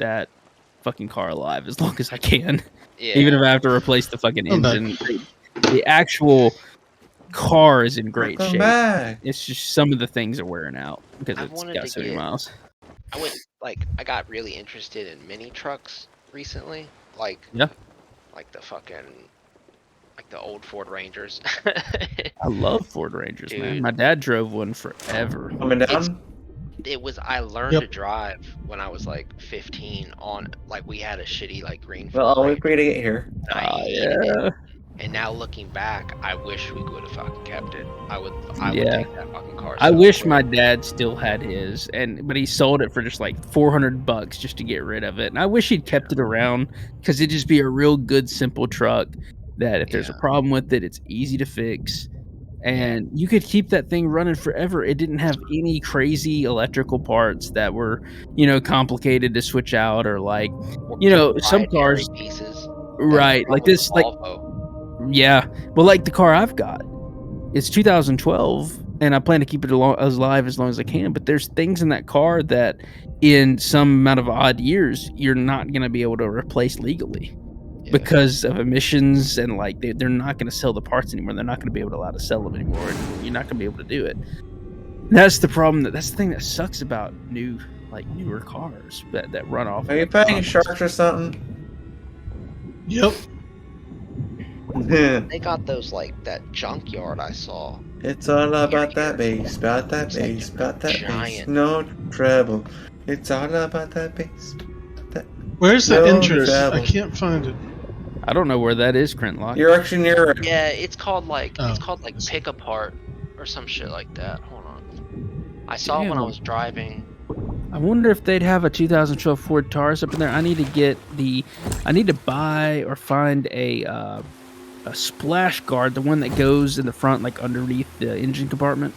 that fucking car alive as long as I can. Yeah. Even if I have to replace the fucking engine. The actual car is in great Welcome shape. back. It's just some of the things are wearing out because I've it's wanted got to 70 get- miles. I got really interested in mini trucks recently. Like Yeah. Like the old Ford Rangers. I love Ford Rangers, man. Dude. My dad drove one forever. Coming down. I learned to drive when I was like 15 on, like, we had a shitty like green Well, I'll Ford wait for you to get here. Ranger. I Oh, hated it. yeah. And now looking back, I wish we would have fucking kept it. I would Yeah. take that fucking car. I so wish quick. my dad still had his, but he sold it for just like $400 just to get rid of it. And I wish he'd kept it around because it'd just be a real good, simple truck that if there's a problem with it, it's easy to fix. And you could keep that thing running forever. It didn't have any crazy electrical parts that were, complicated to switch out or like, some cars. pieces. Right. Like this, like, yeah. Well, like the car I've got, it's 2012 and I plan to keep it alive as long as I can. But there's things in that car that in some amount of odd years, you're not going to be able to replace legally because of emissions. And like, they're not going to sell the parts anymore. They're not going to be able to allow to sell them anymore. And you're not going to be able to do it. That's the problem. That's the thing that sucks about newer cars that run off. Are you fighting sharks or something? Yep. They got those, like, that junkyard I saw. It's all about that bass, about that bass, about that bass. Giant. No treble. It's all about that bass. Where's the No entrance? travel. I can't find it. I don't know where that is, Crentlock. You're actually near it. Yeah, it's called like Oh. Pick Apart or some shit like that. Hold on. I saw it when I was driving. I wonder if they'd have a 2012 Ford Taurus up in there. I need to buy or find a splash guard, the one that goes in the front, like underneath the engine compartment.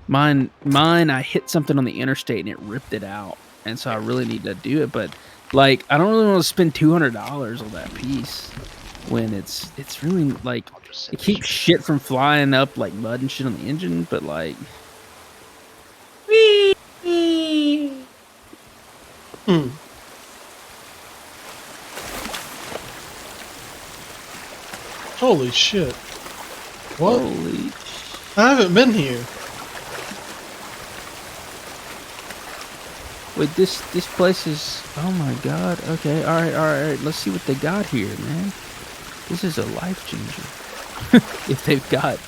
Mine, I hit something on the interstate and it ripped it out, and so I really need to do it. But like, I don't really want to spend $200 on that piece when it's really like it keeps shit from flying up like mud and shit on the engine. But like, Holy shit. What? holy. I haven't been here. Wait, this place is. Oh my god. Okay, all right. Let's see what they got here, man. This is a life changer. If they've got.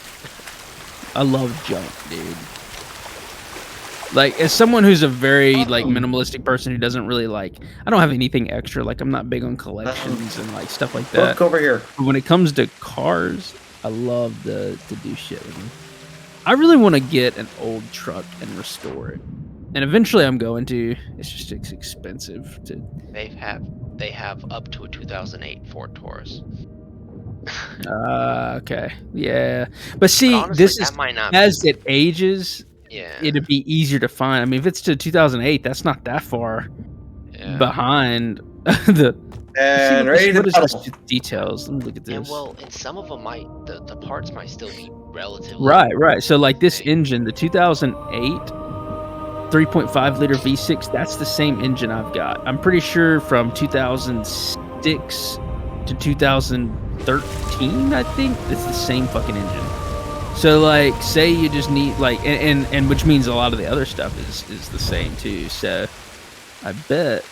I love junk, dude. Like, as someone who's a very like minimalistic person who doesn't really like. I don't have anything extra. Like, I'm not big on collections and like stuff like that. Look over here. But when it comes to cars, I love to do shit with them. I really want to get an old truck and restore it. And eventually I'm going to. It's just expensive to. They have up to a 2008 Ford Taurus. Okay. Yeah. But see, honestly, this is that might not as it ages, Yeah. it'd be easier to find. I mean, if it's to 2008, that's not that far behind the. And What ready to is this battle. details? Let me look at And this. well, and some of them might the parts might still be relatively Right. So like this engine, the 2008 3.5 liter V6, that's the same engine I've got. I'm pretty sure from 2006 to 2013, I think it's the same fucking engine. So like, say you just need like, and which means a lot of the other stuff is the same too. So I bet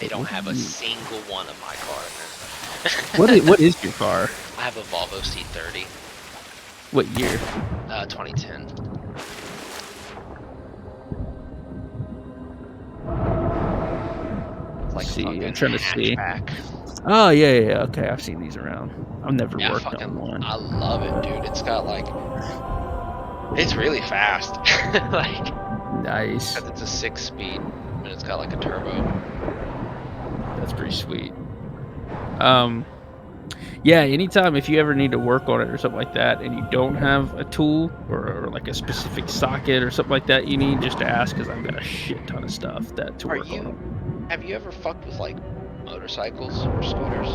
They don't have a single one of my car in there. what is your car? I have a Volvo C30, What year? 2010. It's like See, a I'm fucking trying to see. hatchback. Oh yeah. Okay, I've seen these around. I've never Yeah, worked fucking, on one. I love it, dude. It's got like, it's really fast. Like, Nice. 'cause it's a 6-speed and it's got like a turbo. That's pretty sweet. Yeah, anytime if you ever need to work on it or something like that and you don't have a tool or like a specific socket or something like that you need, just to ask, because I've got a shit ton of stuff to work on. Have you ever fucked with like motorcycles or scooters?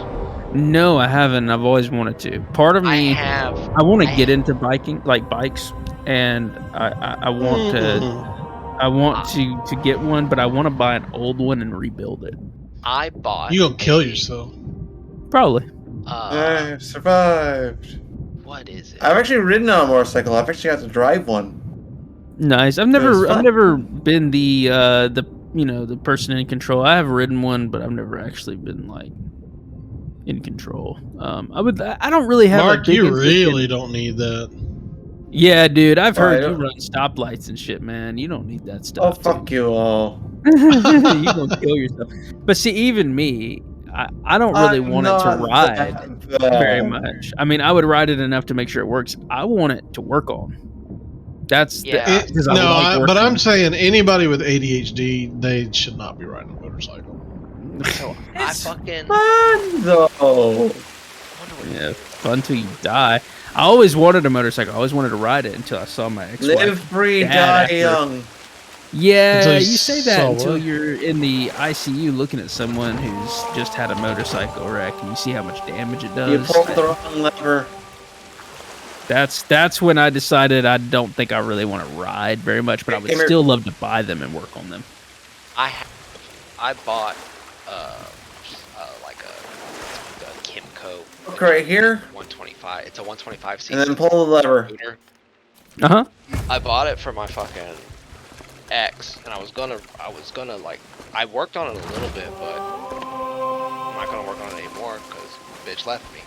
No, I haven't. I've always wanted to. Part of me, I want to get into biking, like bikes, and I want to I want to get one, but I want to buy an old one and rebuild it. I bought. You gonna kill yourself? Probably. I survived. What is it? I've actually ridden on a motorcycle. I've actually got to drive one. Nice. I've was never fun. been the person in control. I have ridden one, but I've never actually been like in control. I don't really have Mark, a big you interest in- really don't need that. Yeah, dude, I've Oh, I heard you don't- run stoplights and shit, man. You don't need that Oh, stuff. fuck you all. You gonna kill yourself. But see, even me, I don't really I'm want it to not ride that bad. very much. I mean, I would ride it enough to make sure it works. I want it to work on. That's Yeah. because I like But working I'm on saying anybody with ADHD, they should not be riding a motorcycle. So I It's fucking. fun, though. wonder what Yeah, fun till you die. I always wanted a motorcycle. I always wanted to ride it until I saw my ex-wife. Live free, Dad die after- young. Yeah, Until you you say that saw until what? you're in the ICU looking at someone who's just had a motorcycle wreck and you see how much damage it You does. pulled the wrong lever. That's when I decided I don't think I really want to ride very much, but I would Hey, Mer- still love to buy them and work on them. I bought like a Kimco Look right here, 125. It's a 125 cc and then pull the lever. scooter. Uh-huh. I bought it for my fucking ex, and I was gonna like, I worked on it a little bit, but I'm not gonna work on it anymore because bitch left me.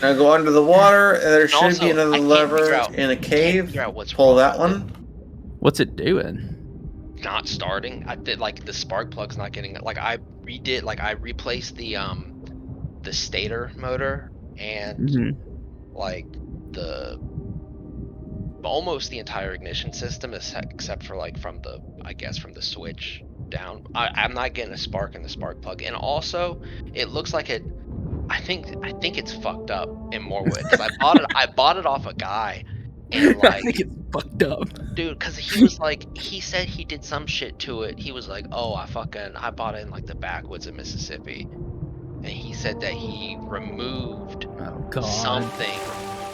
Now go under the water, and there should also, be another I can't lever figure out- in a Can't cave. figure out what's Pull wrong that with it. one. What's it doing? Not starting. I did like the spark plug's not getting like I replaced the stator motor and Mhm. like the almost the entire ignition system except for like from the switch down. I'm not getting a spark in the spark plug, and also it looks like it. I think it's fucked up in more ways. 'Cause I bought it off a guy, and I like think it's fucked up. dude, because he was like, he said he did some shit to it. He was like, oh, I bought it in like the backwoods of Mississippi, and he said that he removed Oh god. something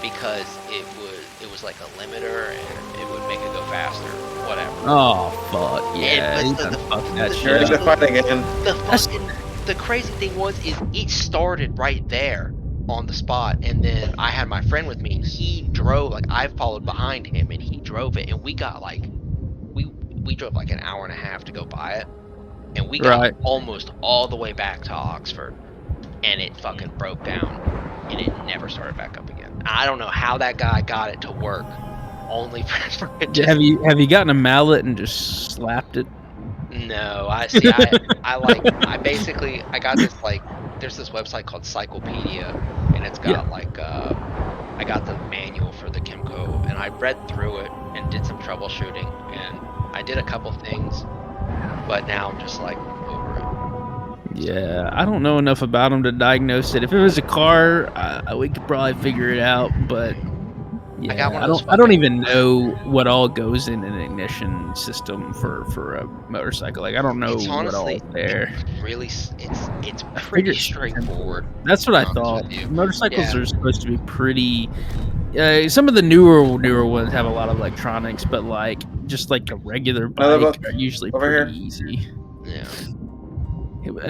because it was like a limiter and it would make it go faster, whatever. Oh fuck yeah! but He the- done fucked that the- shit You're up. gonna fight again. The crazy thing was it started right there on the spot, and then I had my friend with me, and he drove, like I followed behind him, and he drove it, and we got like we drove like an hour and a half to go buy it, and we got Right. almost all the way back to Oxford, and it fucking broke down, and it never started back up again. I don't know how that guy got it to work, only for it just. Have you gotten a mallet and just slapped it? No, I see. I basically got this like, there's this website called Cyclopedia, and it's got like I got the manual for the Kimco, and I read through it and did some troubleshooting, and I did a couple things, but now I'm just like over it. Yeah, I don't know enough about them to diagnose it. If it was a car, we could probably figure it out. But yeah, got one of those I don't fucking- even know what all goes in an ignition system for a motorcycle. Like I don't know It's what all honestly is there. really it's I pretty figured- straightforward. That's what I honest thought. with you. Motorcycles Yeah. are supposed to be pretty. Some of the newer ones have a lot of electronics, but like just like a regular Another bike book are usually over pretty here. easy. Yeah.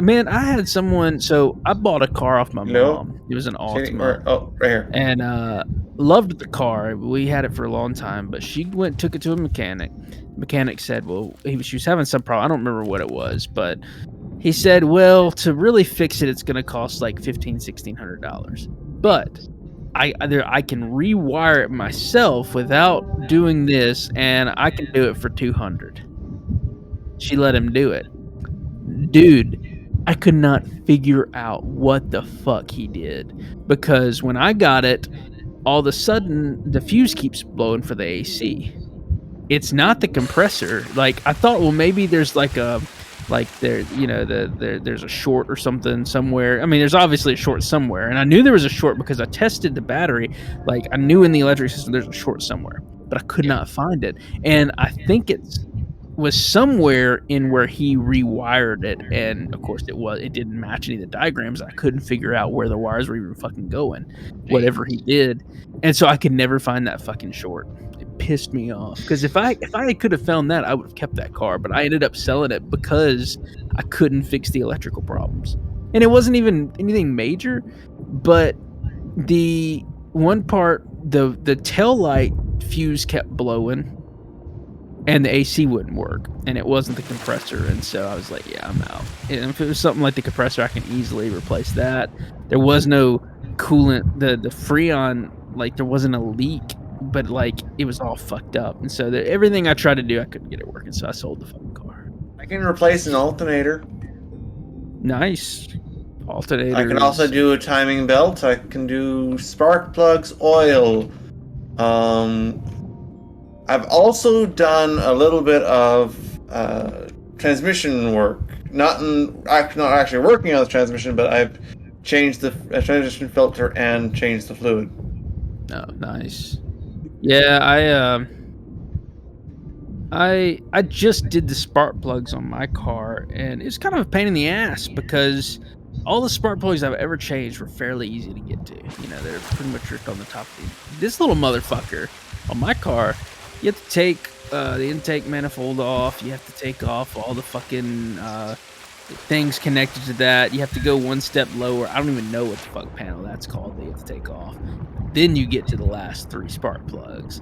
Man, I had someone. So I bought a car off my No. mom. It was an See it? Altima, Oh, right here. and loved the car. We had it for a long time, but she took it to a mechanic. Mechanic said, "Well, she was having some problem. I don't remember what it was, but he said, well, to really fix it, it's going to cost like $1,600. But I can rewire it myself without doing this, and I can do it for $200." She let him do it. Dude, I could not figure out what the fuck he did, because when I got it, all of a sudden the fuse keeps blowing for the AC. It's not the compressor. Like I thought, well, maybe there's there's a short or something somewhere. I mean, there's obviously a short somewhere, and I knew there was a short because I tested the battery. Like I knew in the electric system there's a short somewhere, but I could not find it. And I think it's was somewhere in where he rewired it, and of course it didn't match any of the diagrams. I couldn't figure out where the wires were even fucking going, whatever he did, and so I could never find that fucking short. It pissed me off because if I could have found that, I would have kept that car, but I ended up selling it because I couldn't fix the electrical problems, and it wasn't even anything major, but the one part, the tail light fuse kept blowing. And the AC wouldn't work, and it wasn't the compressor, and so I was like, yeah, I'm out. And if it was something like the compressor, I can easily replace that. There was no coolant, the Freon, like there wasn't a leak, but like it was all fucked up, and so everything I tried to do, I couldn't get it working, so I sold the fucking car. I can replace an alternator. Nice. Alternator. I can also do a timing belt. I can do spark plugs, oil. I've also done a little bit of transmission work. Not actually working on the transmission, but I've changed the transmission filter and changed the fluid. Oh, nice. Yeah, I just did the spark plugs on my car, and it's kind of a pain in the ass because all the spark plugs I've ever changed were fairly easy to get to. You know, they're pretty much just on the top of this little motherfucker on my car. You have to take the intake manifold off. You have to take off all the fucking things connected to that. You have to go one step lower. I don't even know what the fuck panel that's called that you have to take off. Then you get to the last 3 spark plugs,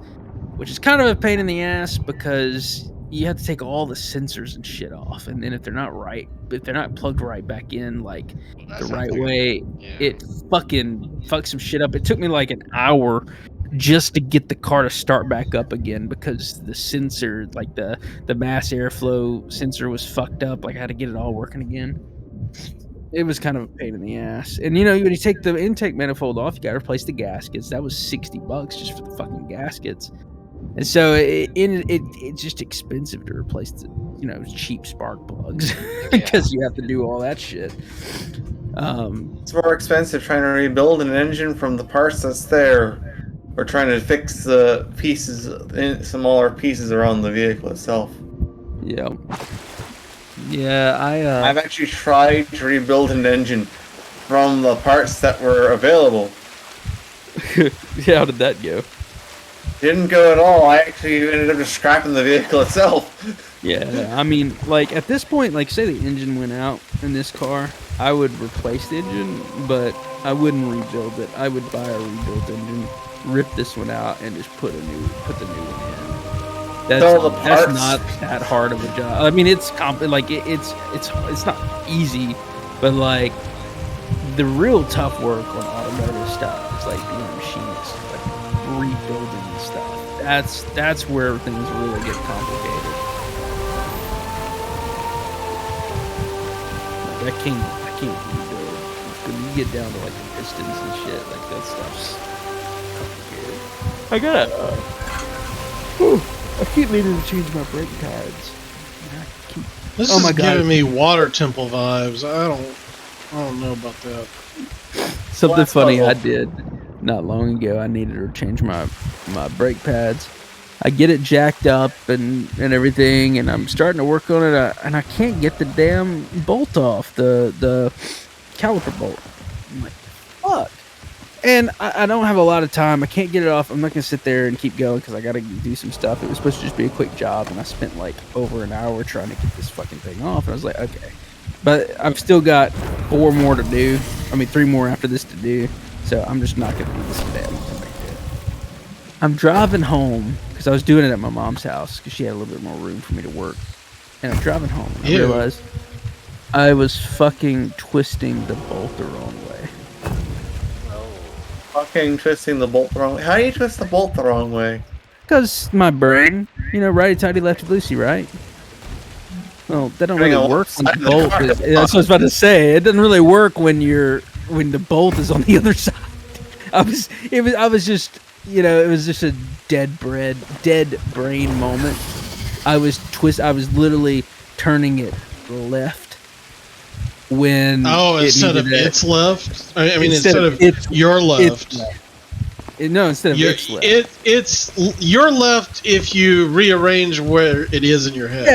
which is kind of a pain in the ass because you have to take all the sensors and shit off. And then if they're not plugged right back in, like the right way, it fucking fucks some shit up. It took me like an hour just to get the car to start back up again because the sensor, like the mass airflow sensor was fucked up. Like I had to get it all working again. It was kind of a pain in the ass. And you know, when you take the intake manifold off, you got to replace the gaskets. That was $60 just for the fucking gaskets. And so it's just expensive to replace the, you know, cheap spark plugs because you have to do all that shit. It's more expensive trying to rebuild an engine from the parts that's there. Or trying to fix the pieces, smaller pieces around the vehicle itself. Yeah. Yeah, I've actually tried to rebuild an engine from the parts that were available. Yeah, how did that go? Didn't go at all. I actually ended up just scrapping the vehicle itself. Yeah, I mean, like, at this point, like, say the engine went out in this car, I would replace the engine, but I wouldn't rebuild it. I would buy a rebuilt engine, rip this one out, and just put the new one in. That's not that hard of a job. I mean, it's not easy, but like the real tough work on automotive stuff is like being a machinist, like rebuilding and stuff. That's where things really get complicated. Like I can't rebuild. When you get down to like the pistons and shit, like that stuff's I keep needing to change my brake pads. This is giving me Water Temple vibes. I don't know about that. Something funny I did not long ago. I needed to change my brake pads. I get it jacked up and everything, and I'm starting to work on it, and I can't get the damn bolt off, the caliper bolt. I'm like, fuck. And I don't have a lot of time. I can't get it off. I'm not going to sit there and keep going because I got to do some stuff. It was supposed to just be a quick job, and I spent like over an hour trying to get this fucking thing off. And I was like, okay. But I've still got 4 more to do. I mean, 3 more after this to do. So I'm just not going to do this today. I'm not going to make it. I'm driving home because I was doing it at my mom's house because she had a little bit more room for me to work. And I'm driving home. And I realized I was fucking twisting the bolt the wrong way. Fucking twisting the bolt the wrong way. How do you twist the bolt the wrong way? Because my brain, you know, righty tighty, lefty loosey, right? Well, that don't really work when the bolt is. That's what I was about to say. It doesn't really work when the bolt is on the other side. I was just, you know, it was just a dead brain moment. I was literally turning it left when instead of its left. I mean, instead of your left. No, instead of it's left. It's you're left if you rearrange where it is in your head.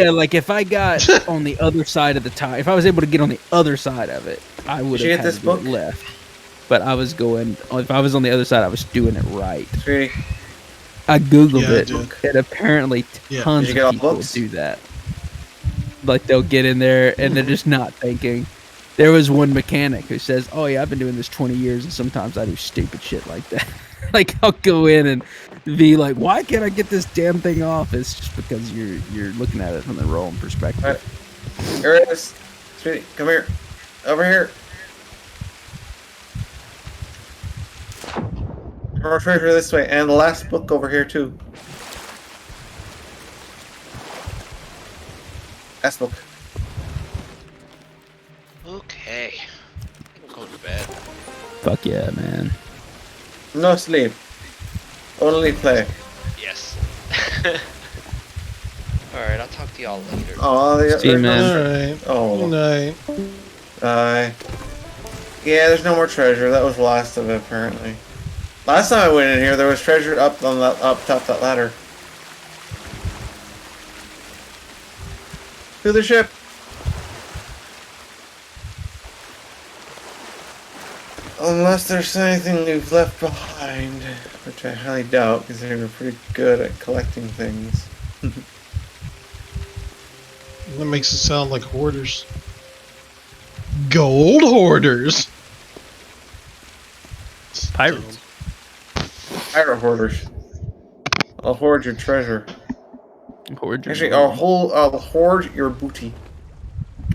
Yeah. Like if I got on the other side of the tire, if I was able to get on the other side of it, I would Did you have get had this to do it book? left. But I was going. If I was on the other side, I was doing it right. Sweetie, I googled Yeah, I it, did. and apparently Yeah. tons Did you get all of people books? do that. Like they'll get in there and they're just not thinking. There was one mechanic who says, "Oh yeah, I've been doing this 20 years, and sometimes I do stupid shit like that. Like I'll go in and be like, why can't I get this damn thing off? It's just because you're looking at it from the wrong perspective." Right. Here it is. Sweetie, come here. Over here. More treasure this way, and the last book over here too. Last book. Okay. Go to bed. Fuck yeah, man. No sleep. Only play. Yes. Alright, I'll talk to y'all later. Oh, the See you, man. All right. Good Oh, night. yeah. There's no more treasure. That was the last of it, apparently. Last time I went in here, there was treasure up on that up top that ladder. To the ship. Unless there's anything we've left behind, which I highly doubt, considering we're pretty good at collecting things. That makes it sound like hoarders. Gold hoarders. Pirates. Pirate hoarders. I'll hoard your treasure. Hoard your Actually, money. I'll hoard your booty.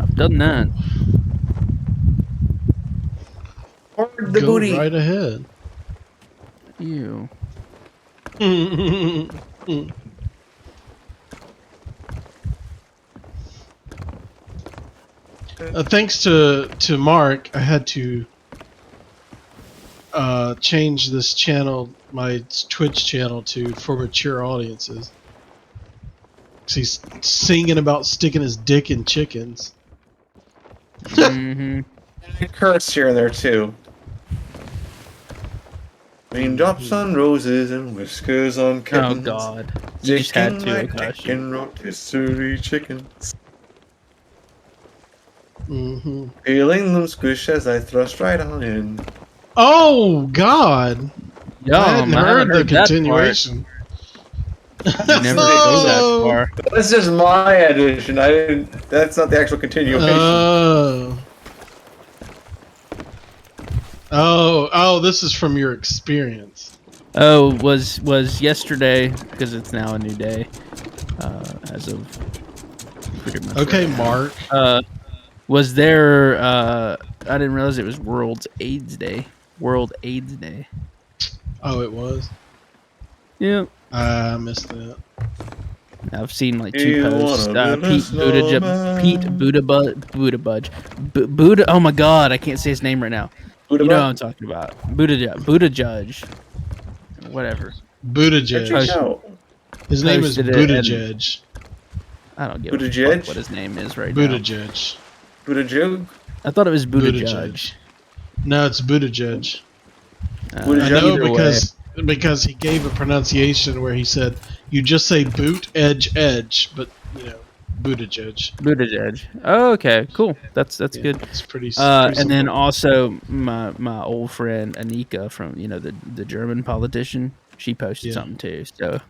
I've done that. Hoard the Go booty. right ahead. Ew. Thanks to Mark, I had to change this channel, my Twitch channel, to for mature audiences. 'Cause he's singing about sticking his dick in chickens. Hmm. Curse here and there too. Raindrops on roses and whiskers on Oh kittens. god. You just had to, Akashi. and rotisserie chickens. Mm-hmm. Feeling them squish as I thrust right on in. Oh God! I hadn't I haven't heard the that part. continuation. You never go that Oh. far. That's just my addition. I didn't. That's not the actual continuation. Oh, this is from your experience. Oh, was yesterday because it's now a new day. As of pretty much. Okay, right now. Mark. Was there? I didn't realize it was World AIDS Day. World AIDS Day. Oh, it was. Yeah. I missed that. I've seen like Do two you posts. wanna build a Pete snowman? Buddha. Oh my God, I can't say his name right now. Buddha You know butt? what I'm talking about. Buddha Judge. Whatever. Buttigieg. Check it out. His name is posted it and- Buttigieg. I don't give a Buttigieg? fuck what his name is right now. Buttigieg. Buddha jug. I thought it was Buddha Buttigieg. Judge. No, it's Buttigieg. Buttigieg. I know either way. because he gave a pronunciation where he said you just say boot edge edge, but you know Buttigieg. Buttigieg. Oh, okay, cool. That's Yeah, good. It's pretty. And then also my old friend Anika from the German politician. She posted Yeah. something too. So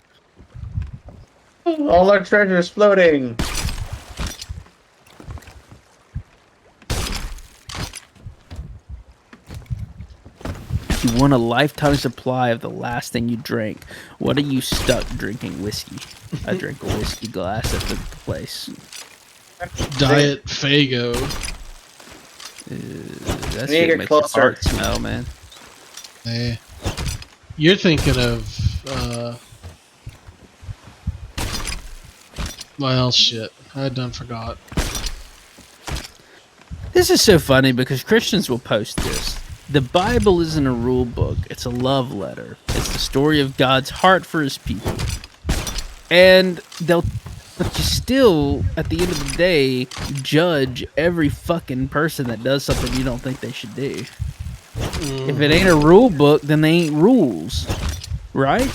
All our treasure is floating. if you want a lifetime supply of the last thing you drank, what are you stuck drinking whiskey? I drank a whiskey glass at the place. Diet Fago. That Need to shit get makes your closer. heart smell, man. Eh. You're thinking of well, shit. I done forgot. This is so funny because Christians will post this. The Bible isn't a rule book, it's a love letter. It's the story of God's heart for his people. And they'll still, at the end of the day, judge every fucking person that does something you don't think they should do. If it ain't a rule book, then they ain't rules, right?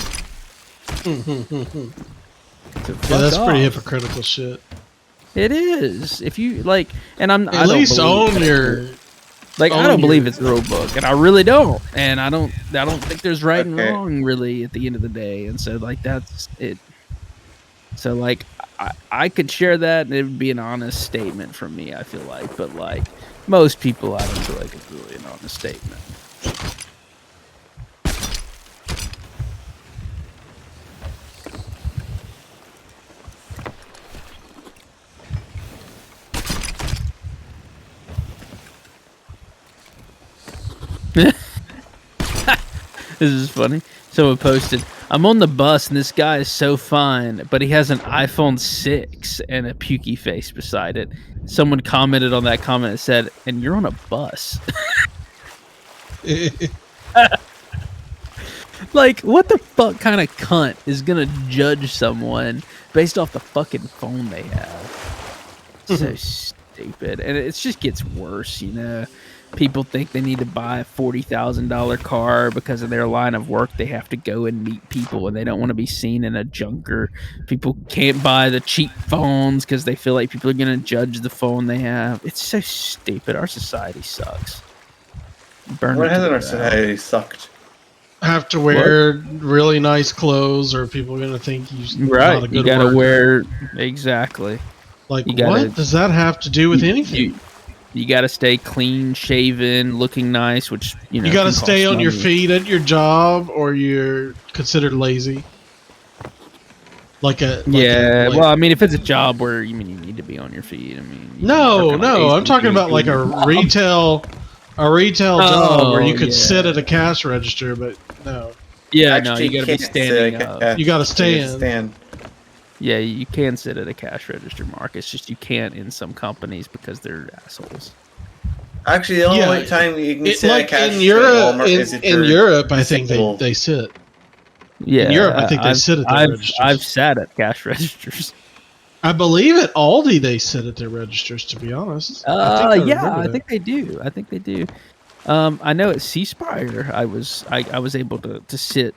So Yeah, fuck that's pretty off. hypocritical shit. It is. If you like, and I At don't least believe own your. like I own don't believe your- it's a rule book, and I really don't. And I don't think there's right and Okay. wrong really at the end of the day. And so like that's it. So like I could share that, and it would be an honest statement from me. I feel like, but like most people, I don't feel like it's really an honest statement. This is funny. Someone posted, I'm on the bus and this guy is so fine, but he has an iPhone 6 and a pukey face beside it. Someone commented on that comment and said, and you're on a bus. Like, what the fuck kind of cunt is going to judge someone based off the fucking phone they have? So stupid. And it just gets worse, you know? People think they need to buy a $40,000 car because of their line of work. They have to go and meet people and they don't want to be seen in a junker. People can't buy the cheap phones because they feel like people are going to judge the phone they have. It's so stupid. Our society sucks. Burn What it to hasn't the our ground. society sucked? Have to wear really nice clothes, or people are gonna think you're not a Right. good You got to worker. wear. Exactly. Like, you gotta- what does that have to do with anything? You got to stay clean shaven, looking nice, which, you know. You got to can cost stay on your money. feet at your job, or you're considered lazy. Yeah, well, I mean, if it's a job where you need to be on your feet, I mean. you no, work on no, a I'm talking about like a retail job where you could yeah. sit at a cash register, but no, Yeah, Actually, no, you got to be can't sit standing at a up. cash- you got to you have to stand. stand. Yeah, you can sit at a cash register, Mark. It's just you can't in some companies because they're assholes. Actually, the only Yeah, time you can It, sit at a like cash in register at Europe, Walmart is if in you're Europe, I think disabled. they sit. Yeah, Europe, I think they sit at their registers. I've sat at cash registers. I believe at Aldi they sit at their registers. To be honest, Yeah, remember I that. think they do. I think they do. I know at C-Spire, I was able to sit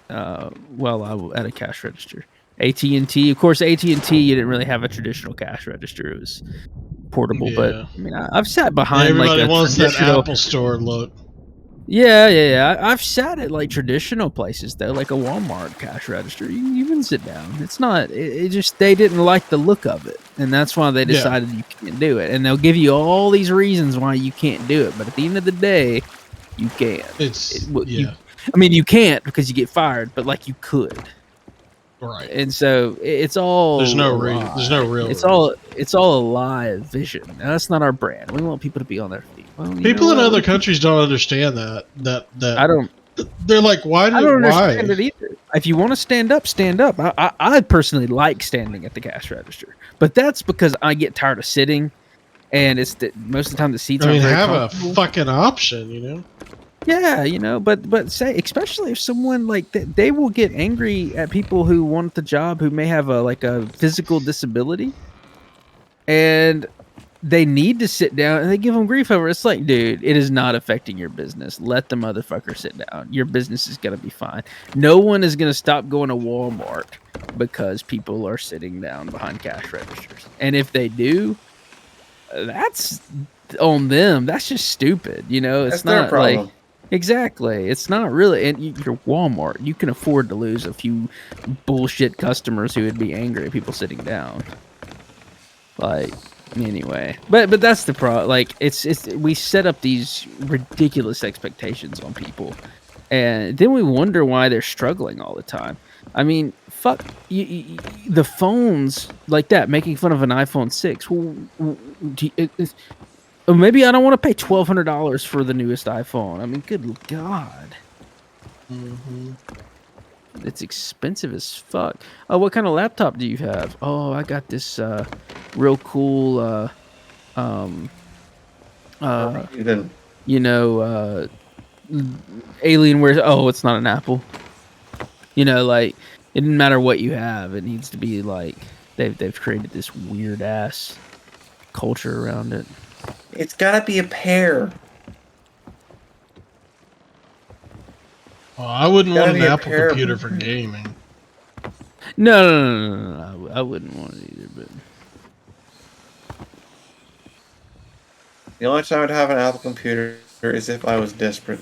while at a cash register. AT&T, of course, AT&T, you didn't really have a traditional cash register. It was portable, but Yeah. I mean, I've sat behind Everybody like a wants that traditional. Apple Store look. Yeah. I've sat at like traditional places though, like a Walmart cash register. You can sit down. It's not. It just they didn't like the look of it, and that's why they Yeah. decided you can't do it. And they'll give you all these reasons why you can't do it, but at the end of the day, you can. I mean, you can't because you get fired, but like you could. Right. And so it's all. There's no a real. lie. There's no real. It's all a lie of vision. Now, that's not our brand. We want people to be on their feet. Well, you People know in what? other countries don't understand that. I don't. They're like, why? I don't why? understand it either. If you want to stand up, stand up. I personally like standing at the cash register, but that's because I get tired of sitting, and it's most of the time the seats I mean, aren't very have a comfortable. fucking option, you know. Yeah, but say especially if someone like they will get angry at people who want the job who may have a physical disability, and they need to sit down and they give them grief over it. It's like, dude, it is not affecting your business. Let the motherfucker sit down. Your business is gonna be fine. No one is gonna stop going to Walmart because people are sitting down behind cash registers. And if they do, that's on them. That's just stupid. It's That's their not problem. like exactly. It's not really. And you're Walmart. You can afford to lose a few bullshit customers who would be angry at people sitting down. Like. Anyway, but that's the problem. Like it's we set up these ridiculous expectations on people, and then we wonder why they're struggling all the time. I mean, fuck the phones like that, making fun of an iPhone 6. Maybe I don't want to pay $1,200 for the newest iPhone. I mean, good God. Mm-hmm. It's expensive as fuck. Oh, what kind of laptop do you have? Oh, I got this real cool You didn't. Alienware. Oh, it's not an Apple. Like it didn't matter what you have. It needs to be like they've created this weird ass culture around it. It's gotta be a pair. Well, I wouldn't Gotta want an be a Apple pair of- computer for gaming. No. I wouldn't want it either. But The only time I'd have an Apple computer is if I was desperate.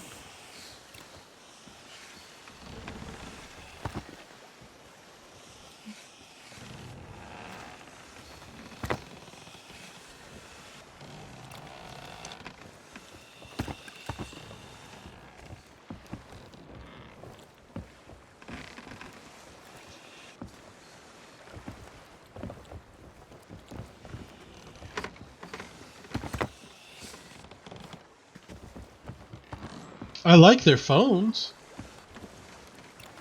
I like their phones.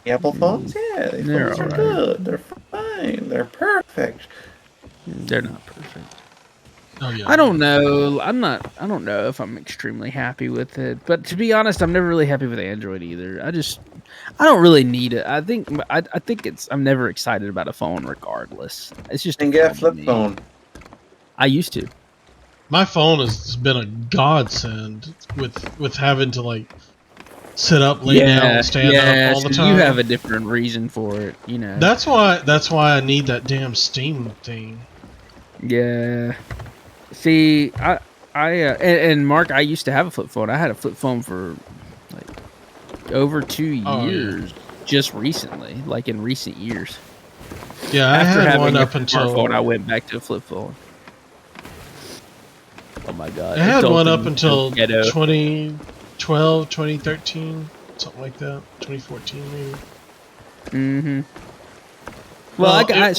The Apple phones, yeah, these They're phones are alright. good. They're fine. They're perfect. they're not perfect. Oh yeah. I don't know. I don't know if I'm extremely happy with it. But to be honest, I'm never really happy with Android either. I don't really need it. I think I'm never excited about a phone regardless. It's just And get a phone to flip me. phone. I used to. My phone has been a godsend with having to like sit up, lay down, stand up all the so time. You have a different reason for it, you know. That's why I need that damn Steam thing. Yeah. See, and Mark, I used to have a flip phone. I had a flip phone for like over 2 Oh, yeah. years, just recently, like in recent years. Yeah, I After had having one a up until smartphone, I went back to a flip phone. Oh my god! I had one up Adulting until is so ghetto. 2012, 2013, something like that. 2014 maybe. Mm-hmm. Well, Well, I got a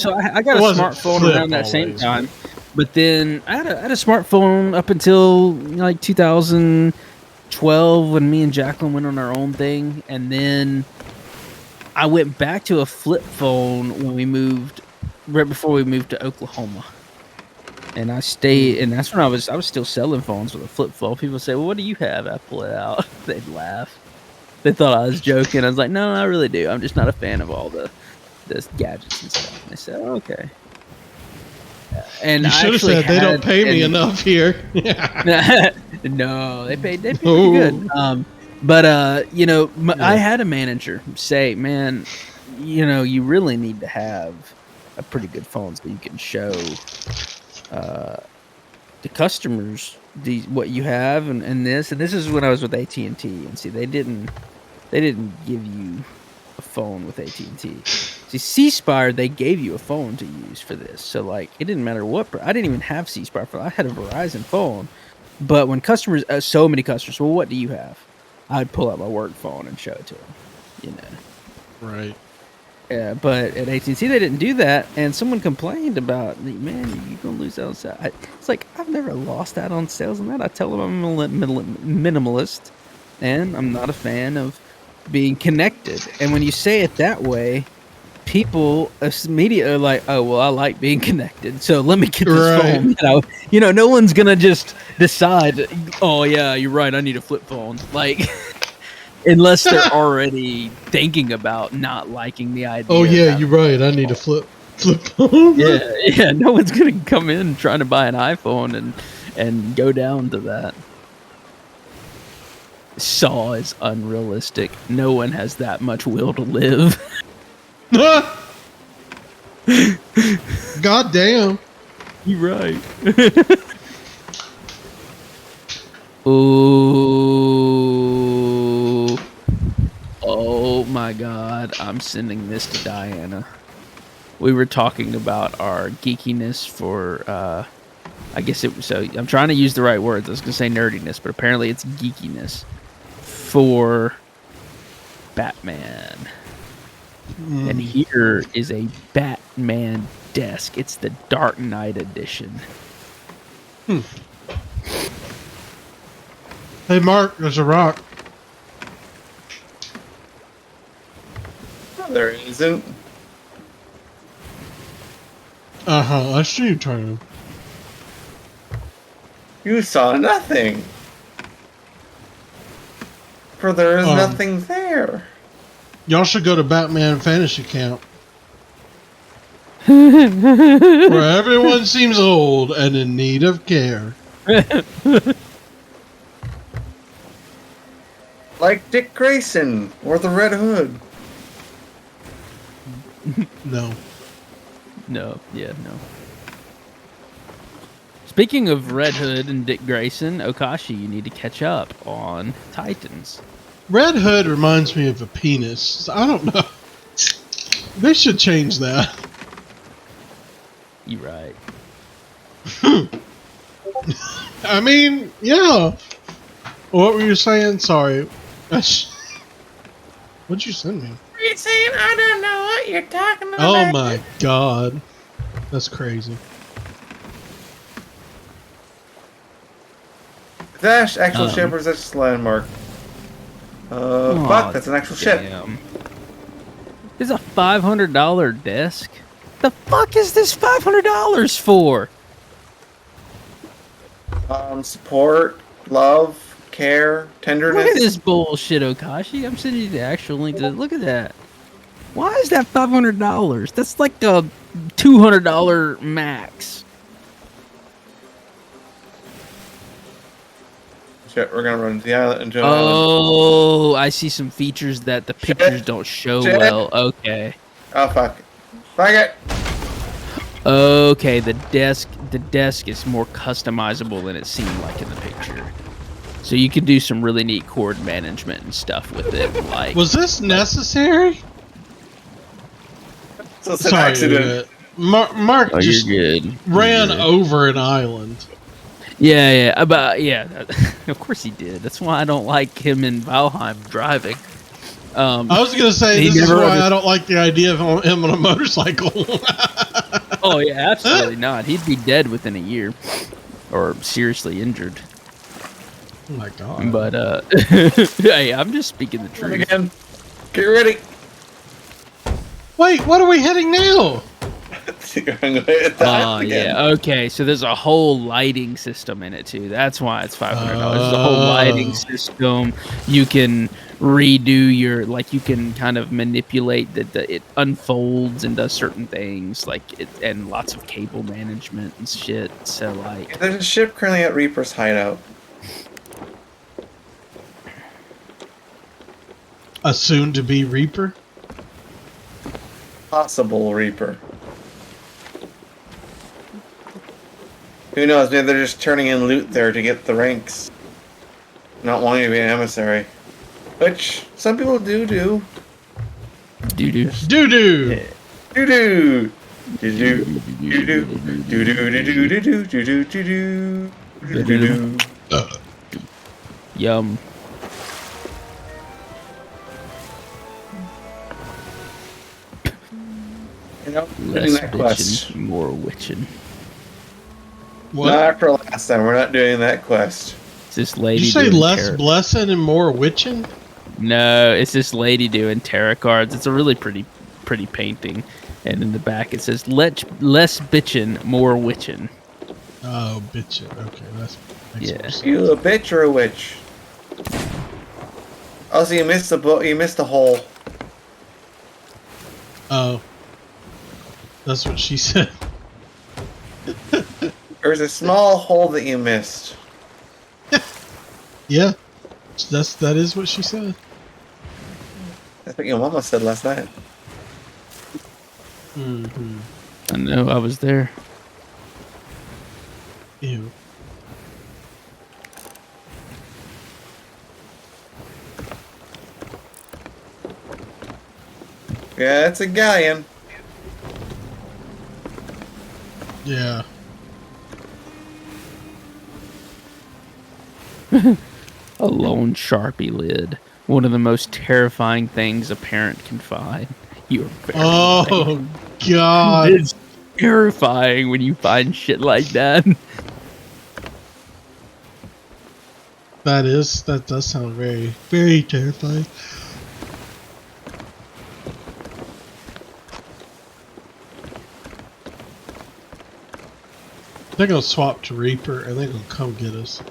it wasn't smartphone flip around that same always, time, but then I had a smartphone up until like 2012 when me and Jacqueline went on our own thing, and then I went back to a flip phone when we moved right before we moved to Oklahoma. And I stayed, and that's when I was still selling phones with a flip phone. People say, "Well, what do you have?" I pull it out. They'd laugh. They thought I was joking. I was like, "No, I really do. I'm just not a fan of all the gadgets and stuff." And they said, oh, "Okay." And You I should have actually said they don't had pay me an- enough here. No, they paid pretty Oh. good. But you know, I Yeah. had a manager say, "Man, you know, you really need to have a pretty good phone so you can show the customers what you have and this." And this is when I was with AT&T, and see, they didn't give you a phone with AT&T. See, C Spire, they gave you a phone to use for this, so like it didn't matter what. I didn't even have C Spire phone. I had a Verizon phone, but when customers, so many customers, well, what do you have? I'd pull out my work phone and show it to them, you know. Right. Yeah, but at AT&T they didn't do that, and someone complained about, man, you're gonna lose out on sales. It's like, I've never lost out on sales on that. I tell them I'm a minimalist, and I'm not a fan of being connected. And when you say it that way, people immediately are like, "Oh, well, I like being connected, so let me get this Right. phone." You know, no one's gonna just decide, "Oh yeah, you're right, I need a flip phone." Like. Unless they're already thinking about not liking the idea. Oh of yeah, having you're right. I need a flip phone. yeah. No one's gonna come in trying to buy an iPhone and go down to that. Saw is unrealistic. No one has that much will to live. God damn. You're right. Ooh. Oh my god, I'm sending this to Diana. We were talking about our geekiness for I guess it was, so I'm trying to use the right words. I was gonna say nerdiness, but apparently it's geekiness for Batman. And here is a Batman desk. It's the Dark Knight edition. Hey Mark, there's a rock. No, there isn't. I see you turning. You saw nothing. For there is nothing there. Y'all should go to Batman Fantasy Camp. Where everyone seems old and in need of care. Like Dick Grayson or the Red Hood. No. No, yeah, no. Speaking of Red Hood and Dick Grayson, Okashi, you need to catch up on Titans. Red Hood reminds me of a penis. I don't know. They should change that. You right. I mean, yeah. What were you saying? Sorry. What'd you send me? You're saying I don't know what you're talking about. Oh my god. That's crazy. Dash, actual ship or is that just a landmark? Fuck, that's an actual ship. Damn. There's a $500 desk. The fuck is this $500 for? Support, love, care, tenderness. Look at this bullshit, Okashi. I'm sending you the actual link to look at that. Why is that $500? That's like a $200 max. Shit, we're gonna run to the island into an island. Oh, I see some features that the pictures don't show Shit. well. Okay. Oh fuck. Fuck it! Okay, the desk is more customizable than it seemed like in the picture. So you could do some really neat cord management and stuff with it. Like, Was this necessary? So it's an Sorry, accident. Mark oh, just you're good. ran You're good. over an island. Yeah, of course he did. That's why I don't like him in Valheim driving. I was gonna say He this is never why under- I don't like the idea of him on a motorcycle. Oh yeah, absolutely not. He'd be dead within a year, or seriously injured. Oh my god! But hey, I'm just speaking the truth. Again. Get ready. Wait, what are we heading now? You're gonna hit the Oh island again. yeah, okay. So there's a whole lighting system in it too. That's why it's $500. There's a whole lighting system. You can redo your you can kind of manipulate that it unfolds and does certain things and lots of cable management and shit. So like, There's a ship currently at Reaper's hideout. A soon-to-be Reaper. Possible Reaper. Who knows? Maybe they're just turning in loot there to get the ranks. Not wanting to be an emissary. Which some people do. doo doo. Doo doo. Do do. Do do. Do do. Do do do do do do do do do do do. Yum. You know, doing Less that quest. bitchin', more witching. What? Not after last time. We're not doing that quest. It's this lady. Did you say doing less tarot- blessing and more witching? No, it's this lady doing tarot cards. It's a really pretty painting, and in the back it says less bitchin', more witchin'. Oh, bitchin'. Okay, that's makes Yeah. more sense. You a bitch or a witch? Also, you missed you missed the hole. Oh, that's what she said. There's a small hole that you missed. Yeah, that is what she said. That's what your mama said last night. Mm-hmm. I know, I was there. Ew. Yeah, it's a galleon. Yeah. A lone Sharpie lid. One of the most terrifying things a parent can find. You are very right. Oh God. It's terrifying when you find shit like that. That does sound very, very terrifying. They're gonna swap to Reaper and they're gonna come get us.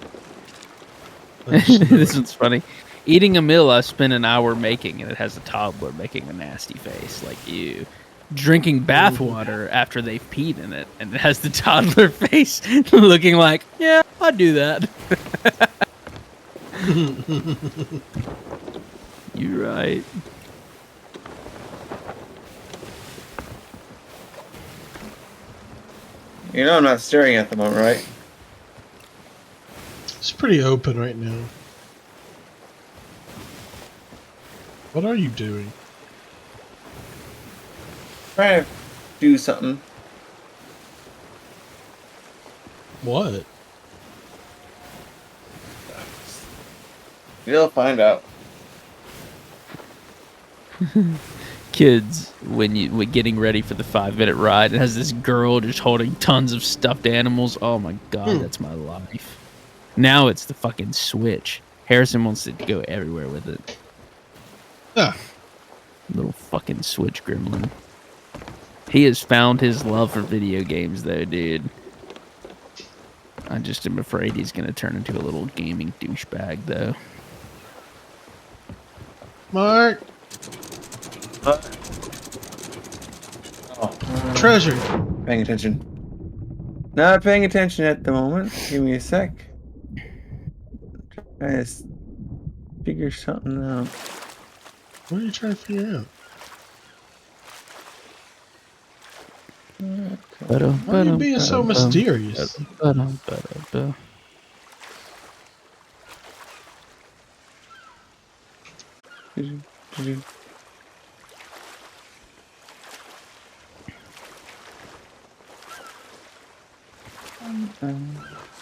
This one's funny. Eating a meal I spent an hour making, and it has a toddler making a nasty face, like ew. Drinking bath water after they've peed in it, and it has the toddler face looking like, yeah, I'd do that. You're right. You know I'm not staring at the moment, right? It's pretty open right now. What are you doing? Trying to do something. What? You'll find out. Kids, when getting ready for the 5-minute ride, and has this girl just holding tons of stuffed animals. Oh my god, that's my life. Now it's the fucking Switch. Harrison wants to go everywhere with it. Ah, Little fucking Switch gremlin. He has found his love for video games, though, dude. I just am afraid he's gonna turn into a little gaming douchebag, though. Mark, Oh, treasure. paying attention. Not paying attention at the moment. Give me a sec. Trying to figure something out. What are you trying to figure out? Why are you being so mysterious?